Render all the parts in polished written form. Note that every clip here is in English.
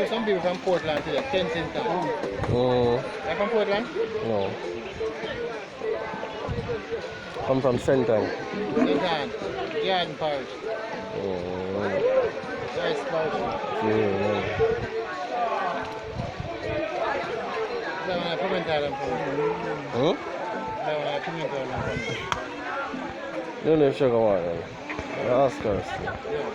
Some people from Portland here, Kensington. Oh. You're from Portland? No. I'm from Senton. Senton. Garden Parish. Oh. Nice parish. Yeah. That one I Pimentel and from. Huh? That one I Pimentel and from. You live sugar water. Ask us. Yeah.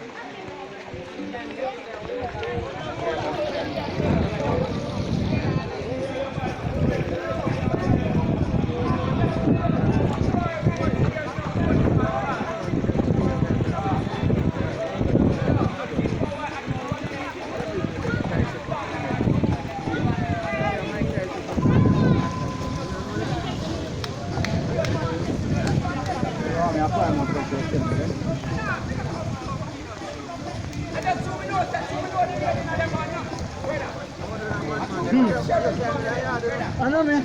I know, man.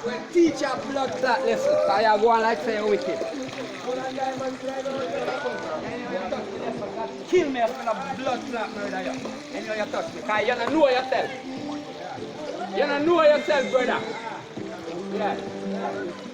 When teacher blood clot lesson, so you go on like say you're wicked. Kill me after a blood clot murder you. And you touch me, because you don't know yourself. You don't know yourself, brother. Yeah.